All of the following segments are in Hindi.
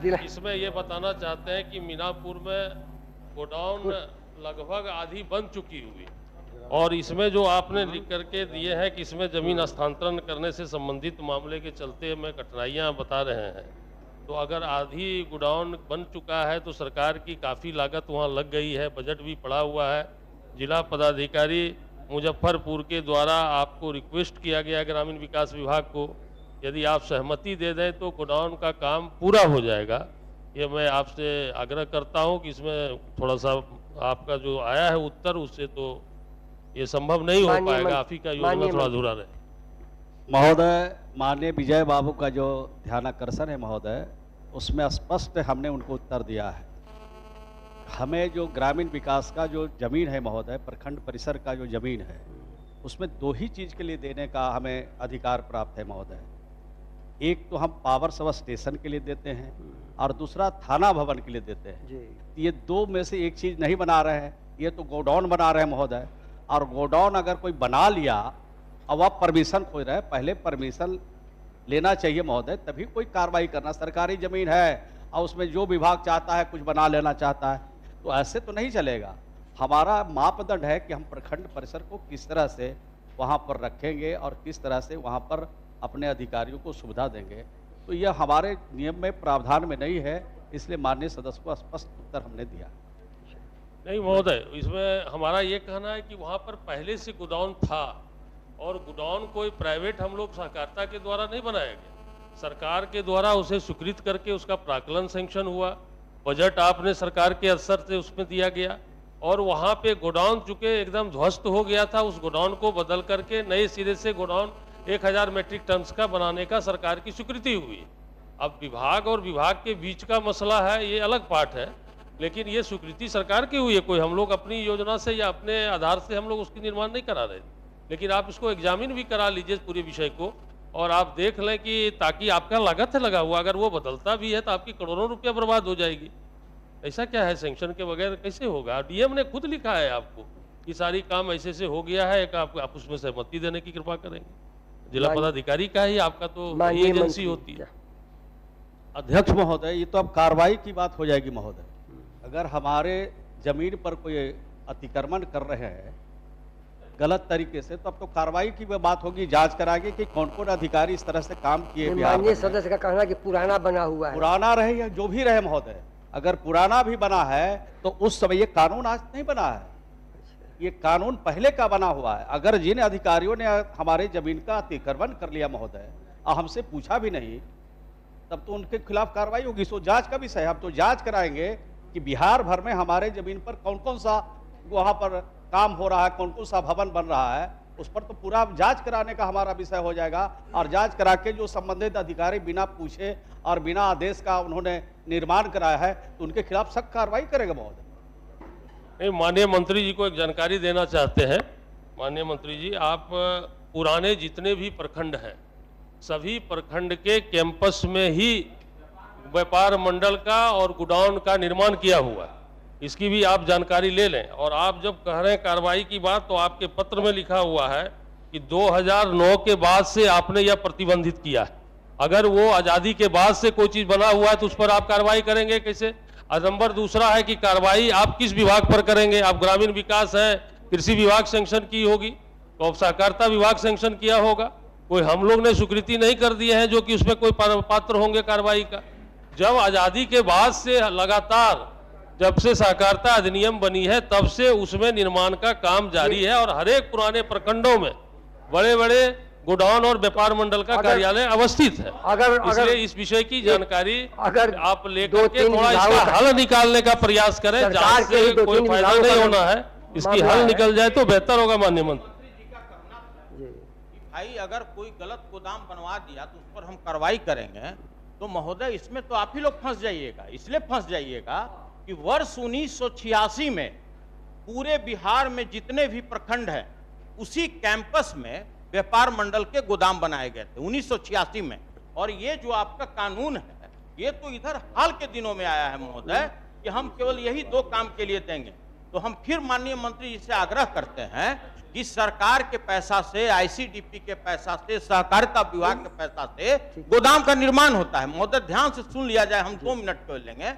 इसमें ये बताना चाहते हैं कि मीनापुर में गोडाउन लगभग आधी बन चुकी हुई, और इसमें जो आपने लिख करके दिए हैं कि इसमें जमीन हस्तांतरण करने से संबंधित मामले के चलते में कठिनाइयां बता रहे हैं, तो अगर आधी गोडाउन बन चुका है तो सरकार की काफ़ी लागत वहां लग गई है, बजट भी पड़ा हुआ है। जिला पदाधिकारी मुजफ्फरपुर के द्वारा आपको रिक्वेस्ट किया गया ग्रामीण विकास विभाग को, यदि आप सहमति दे दें तो गोडाउन का काम पूरा हो जाएगा। ये मैं आपसे आग्रह करता हूं कि इसमें थोड़ा सा आपका जो आया है उत्तर, उससे तो ये संभव नहीं हो पाएगा, आप ही का योजना थोड़ा अधूरा रहे। महोदय, माननीय विजय बाबू का जो ध्यानाकर्षण है महोदय, उसमें स्पष्ट हमने उनको उत्तर दिया है। हमें जो ग्रामीण विकास का जो जमीन है महोदय, प्रखंड परिसर का जो जमीन है, उसमें दो ही चीज के लिए देने का हमें अधिकार प्राप्त है महोदय। एक तो हम पावर सब स्टेशन के लिए देते हैं और दूसरा थाना भवन के लिए देते हैं। ये दो में से एक चीज नहीं बना रहे हैं, ये तो गोडाउन बना रहे हैं महोदय। और गोडाउन अगर कोई बना लिया अब आप परमिशन खोज रहे हैं, पहले परमिशन लेना चाहिए महोदय, तभी कोई कार्रवाई करना। सरकारी जमीन है और उसमें जो विभाग चाहता है कुछ बना लेना चाहता है, तो ऐसे तो नहीं चलेगा। हमारा मापदंड है कि हम प्रखंड परिसर को किस तरह से वहाँ पर रखेंगे और किस तरह से वहाँ पर अपने अधिकारियों को सुविधा देंगे। तो यह हमारे नियम में प्रावधान में नहीं है, इसलिए माननीय सदस्य को स्पष्ट उत्तर हमने दिया। नहीं महोदय, इसमें हमारा ये कहना है कि वहाँ पर पहले से गोडाउन था, और गोडाउन कोई प्राइवेट हम लोग सहकारिता के द्वारा नहीं बनाया गया, सरकार के द्वारा उसे स्वीकृत करके उसका प्राक्कलन सैंक्शन हुआ, बजट आपने सरकार के असर से उसमें दिया गया, और वहाँ पे गोडाउन चूंकि एकदम ध्वस्त हो गया था, उस गोडाउन को बदल करके नए सिरे से गोडाउन 1000 मीट्रिक टन का बनाने का सरकार की स्वीकृति हुई। अब विभाग और विभाग के बीच का मसला है, ये अलग पार्ट है, लेकिन ये स्वीकृति सरकार की हुई है, कोई हम लोग अपनी योजना से या अपने आधार से हम लोग उसकी निर्माण नहीं करा रहे। लेकिन आप इसको एग्जामिन भी करा लीजिए पूरे विषय को, और आप देख लें कि ताकि आपका लागत है लगा हुआ, अगर वो बदलता भी है तो आपकी करोड़ों रुपया बर्बाद हो जाएगी। ऐसा क्या है, सैंक्शन के बगैर कैसे होगा? डीएम ने खुद लिखा है आपको कि सारी काम ऐसे से हो गया है, आप उसमें सहमति देने की कृपा करेंगे। जिला पदाधिकारी का ही आपका तो एजेंसी होती है। अध्यक्ष महोदय, ये तो अब कार्रवाई की बात हो जाएगी महोदय। अगर हमारे जमीन पर कोई अतिक्रमण कर रहे हैं गलत तरीके से, तो अब तो कार्रवाई की बात होगी, जांच कराएंगे कि कौन कौन अधिकारी इस तरह से काम किए। माननीय सदस्य का कहना है कि पुराना बना हुआ है। पुराना रहे या जो भी रहे महोदय, अगर पुराना भी बना है तो उस समय ये कानून आज नहीं बना है, ये कानून पहले का बना हुआ है। अगर जिन अधिकारियों ने हमारे जमीन का अतिक्रमण कर लिया महोदय और हमसे पूछा भी नहीं, तब तो उनके खिलाफ कार्रवाई होगी। सो जांच का विषय है, हम तो जांच कराएंगे कि बिहार भर में हमारे जमीन पर कौन कौन सा वहाँ पर काम हो रहा है, कौन कौन सा भवन बन रहा है, उस पर तो पूरा जांच कराने का हमारा विषय हो जाएगा। और जांच करा के जो संबंधित अधिकारी बिना पूछे और बिना आदेश का उन्होंने निर्माण कराया है, तो उनके खिलाफ सख्त कार्रवाई करेगा महोदय। नहीं, माननीय मंत्री जी को एक जानकारी देना चाहते हैं। माननीय मंत्री जी, आप पुराने जितने भी प्रखंड हैं, सभी प्रखंड के कैंपस में ही व्यापार मंडल का और गोडाउन का निर्माण किया हुआ है, इसकी भी आप जानकारी ले लें। और आप जब कह रहे हैं कार्रवाई की बात, तो आपके पत्र में लिखा हुआ है कि 2009 के बाद से आपने यह प्रतिबंधित किया है। अगर वो आज़ादी के बाद से कोई चीज़ बना हुआ है तो उस पर आप कार्रवाई करेंगे कैसे? और नंबर दूसरा है कि कार्रवाई आप किस विभाग पर करेंगे? आप ग्रामीण विकास है, कृषि विभाग सैंक्शन की होगी, तो अब सहकारिता विभाग सैंक्शन किया होगा। कोई हम लोग ने स्वीकृति नहीं कर दिए हैं जो कि उसमें कोई पात्र होंगे कार्रवाई का। जब आज़ादी के बाद से लगातार, जब से सहकारिता अधिनियम बनी है, तब से उसमें निर्माण का काम जारी है, और हर एक पुराने प्रखंडों में बड़े बड़े गोडाउन और व्यापार मंडल का कार्यालय अवस्थित है। इसलिए इस विषय की जानकारी अगर आप लेकर के थोड़ा इसका हल निकालने का प्रयास करें, जहाँ से कोई फायदा नहीं होना है, इसकी हल निकल जाए तो बेहतर होगा। माननीय मंत्री भाई, अगर कोई गलत गोदाम बनवा दिया तो उस पर हम कार्रवाई करेंगे, तो महोदय इसमें तो आप ही लोग फंस जाइएगा। इसलिए फंस जाइएगा कि वर्ष 1986 में पूरे बिहार में जितने भी प्रखंड हैं, उसी कैंपस में व्यापार मंडल के गोदाम बनाए गए थे 1986 में। और ये जो आपका कानून है, ये तो इधर हाल के दिनों में आया है महोदय कि हम केवल यही 2 काम के लिए देंगे। तो हम फिर माननीय मंत्री जी से आग्रह करते हैं कि सरकार के पैसा से, आईसीडीपी के पैसा से, सहकारिता विभाग के पैसा से गोदाम का निर्माण होता है। महोदय ध्यान से सुन लिया जाए, हम 2 मिनट को लेंगे।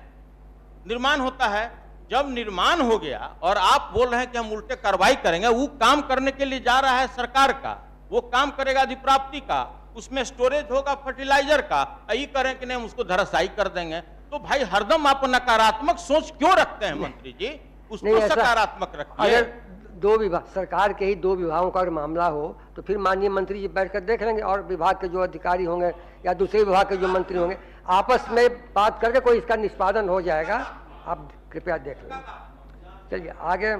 निर्माण होता है, जब निर्माण हो गया और आप बोल रहे हैं कि हम उल्टे कार्रवाई करेंगे, वो काम करने के लिए जा रहा है सरकार का, वो काम करेगा अधिप्राप्ति का, उसमें स्टोरेज होगा फर्टिलाइजर का, यही करें कि नहीं हम उसको धराशायी कर देंगे। तो भाई हरदम आप नकारात्मक सोच क्यों रखते हैं मंत्री जी? उसको सकारात्मक रखिए। अगर 2 विभाग, सरकार के ही 2 विभागों का अगर मामला हो तो फिर माननीय मंत्री जी बैठकर देख लेंगे, और विभाग के जो अधिकारी होंगे या दूसरे विभाग के जो मंत्री होंगे आपस में बात करके कोई इसका निष्पादन हो जाएगा। आप कृपया देख लें। चलिए आगे।